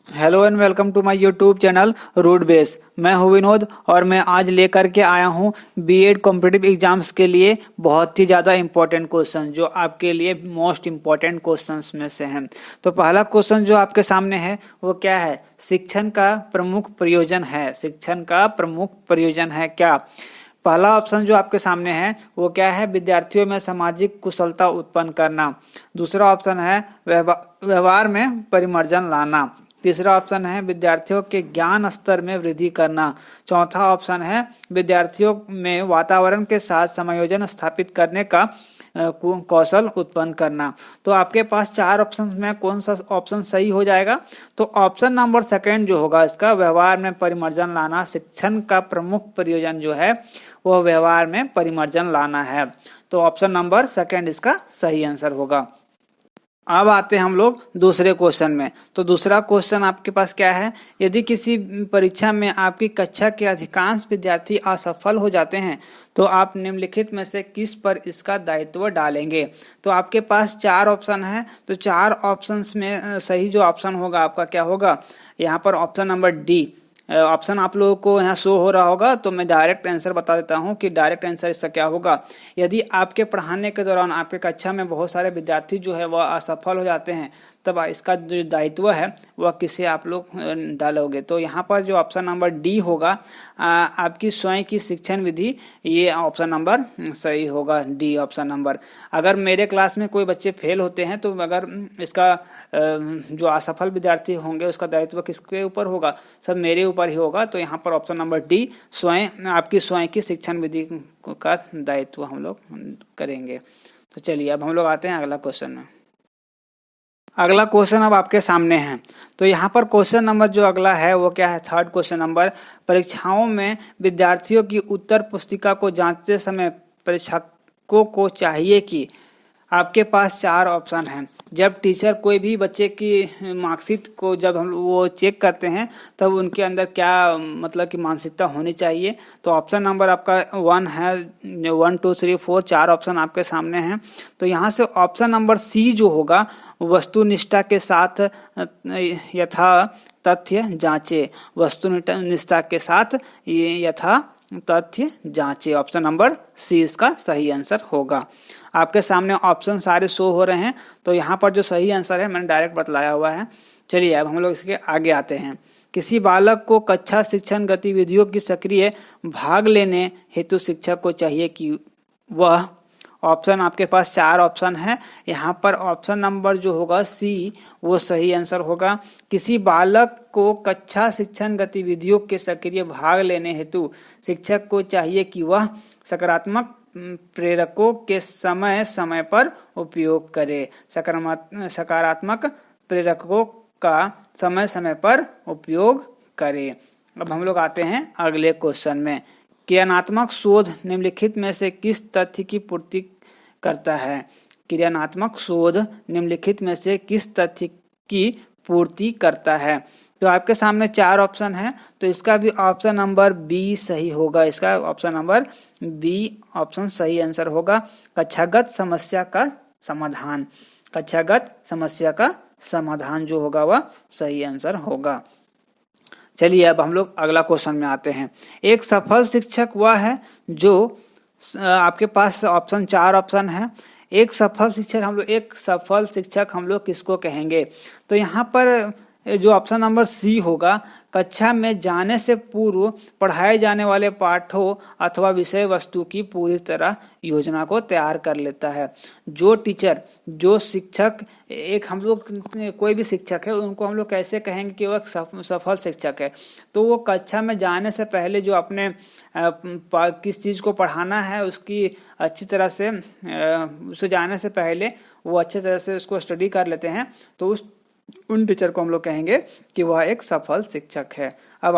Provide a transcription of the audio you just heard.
Hello and welcome to my YouTube channel Root Base. मैं हूं विनोद और मैं आज लेकर के आया हूं बीएड कॉम्पिटिटिव एग्जाम्स के लिए बहुत ही ज़्यादा इंपॉर्टेंट क्वेश्चन जो आपके लिए मोस्ट इम्पॉर्टेंट क्वेश्चंस में से हैं। तो पहला क्वेश्चन जो आपके सामने है वो क्या है? शिक्षण का प्रमुख प्रयोजन है। शिक्षण का प्रमुख प्रयोजन है क्या? पहला ऑप्शन जो आपके सामने है वो क्या है? विद्यार्थियों में सामाजिक कुशलता उत्पन्न करना। दूसरा ऑप्शन है व्यवहार में परिमार्जन लाना। तीसरा ऑप्शन है विद्यार्थियों के ज्ञान स्तर में वृद्धि करना। चौथा ऑप्शन है विद्यार्थियों में वातावरण के साथ समायोजन स्थापित करने का कौशल उत्पन्न करना। तो आपके पास चार ऑप्शन में कौन सा ऑप्शन सही हो जाएगा? तो ऑप्शन नंबर सेकंड जो होगा इसका, व्यवहार में परिमार्जन लाना। शिक्षण का प्रमुख प्रयोजन जो है वह व्यवहार में परिमार्जन लाना है। तो ऑप्शन नंबर सेकंड इसका सही आंसर होगा। अब आते हैं हम लोग दूसरे क्वेश्चन में। तो दूसरा क्वेश्चन आपके पास क्या है? यदि किसी परीक्षा में आपकी कक्षा के अधिकांश विद्यार्थी असफल हो जाते हैं तो आप निम्नलिखित में से किस पर इसका दायित्व डालेंगे? तो आपके पास चार ऑप्शन है। तो चार ऑप्शंस में सही जो ऑप्शन होगा आपका क्या होगा? यहाँ पर ऑप्शन नंबर डी ऑप्शन आप लोगों को यहाँ शो हो रहा होगा। तो मैं डायरेक्ट आंसर बता देता हूँ कि डायरेक्ट आंसर इसका क्या होगा। यदि आपके पढ़ाने के दौरान आपके कक्षा में बहुत सारे विद्यार्थी जो है वह असफल हो जाते हैं तब इसका जो दायित्व है वह किसे आप लोग डालोगे? तो यहाँ पर जो ऑप्शन नंबर डी होगा आपकी स्वयं की शिक्षण विधि, ये ऑप्शन नंबर सही होगा, डी ऑप्शन नंबर। अगर मेरे क्लास में कोई बच्चे फेल होते हैं तो अगर इसका जो असफल विद्यार्थी होंगे उसका दायित्व किसके ऊपर होगा? सब मेरे ऊपर ही होगा। तो यहाँ पर ऑप्शन नंबर डी स्वयं आपकी स्वयं की शिक्षण विधि का दायित्व हम लोग करेंगे। तो चलिए अब हम लोग आते हैं अगला क्वेश्चन में। अगला क्वेश्चन अब आपके सामने है। तो यहाँ पर क्वेश्चन नंबर जो अगला है वो क्या है? थर्ड क्वेश्चन नंबर, परीक्षाओं में विद्यार्थियों की उत्तर पुस्तिका को जांचते समय परीक्षकों को चाहिए कि आपके पास चार ऑप्शन हैं। जब टीचर कोई भी बच्चे की मार्कशीट को जब हम वो चेक करते हैं तब उनके अंदर क्या मतलब कि मानसिकता होनी चाहिए? तो ऑप्शन नंबर आपका वन है, 1 2 3 4 चार ऑप्शन आपके सामने हैं। तो यहाँ से ऑप्शन नंबर सी जो होगा, वस्तुनिष्ठा के साथ यथा तथ्य जांचे। वस्तुनिष्ठा के साथ यथा तथ्य जांचे, ऑप्शन नंबर सी इसका सही आंसर होगा। आपके सामने ऑप्शन सारे शो हो रहे हैं। तो यहाँ पर जो सही आंसर है मैंने डायरेक्ट बतलाया हुआ है। चलिए अब हम लोग इसके आगे आते हैं। किसी बालक को कक्षा शिक्षण गतिविधियों की सक्रिय भाग लेने हेतु शिक्षक को चाहिए कि वह, ऑप्शन आपके पास चार ऑप्शन है। यहाँ पर ऑप्शन नंबर जो होगा सी वो सही आंसर होगा। किसी बालक को कक्षा शिक्षण गतिविधियों के सक्रिय भाग लेने हेतु शिक्षक को चाहिए कि वह सकारात्मक प्रेरकों के समय समय पर उपयोग करे। सकारात्मक प्रेरकों का समय समय पर उपयोग करे। अब हम लोग आते हैं अगले क्वेश्चन में। क्रियात्मक शोध निम्नलिखित में से किस तथ्य की पूर्ति करता है? क्रियात्मक शोध निम्नलिखित में से किस तथ्य की पूर्ति करता है? तो आपके सामने चार ऑप्शन है। तो इसका भी ऑप्शन नंबर बी सही होगा। इसका ऑप्शन नंबर बी ऑप्शन सही आंसर होगा। कक्षागत समस्या का समाधान। कक्षागत समस्या का समाधान जो होगा वह सही आंसर होगा। चलिए अब हम लोग अगला क्वेश्चन में आते हैं। एक सफल शिक्षक वह है जो, आपके पास ऑप्शन चार ऑप्शन है। एक सफल शिक्षक हम लोग किसको कहेंगे? तो यहाँ पर जो ऑप्शन नंबर सी होगा, कक्षा में जाने से पूर्व पढ़ाए जाने वाले पाठों अथवा विषय वस्तु की पूरी तरह योजना को तैयार कर लेता है। जो टीचर, जो शिक्षक, एक हम लोग कोई भी शिक्षक है उनको हम लोग कैसे कहेंगे कि वो सफल शिक्षक है? तो वो कक्षा में जाने से पहले जो अपने किस चीज़ को पढ़ाना है उसकी अच्छी तरह से उसे जाने से पहले वो अच्छी तरह से उसको स्टडी कर लेते हैं। तो उन टीचर को हम लोग कहेंगे कि वह एक सफल शिक्षक है। अब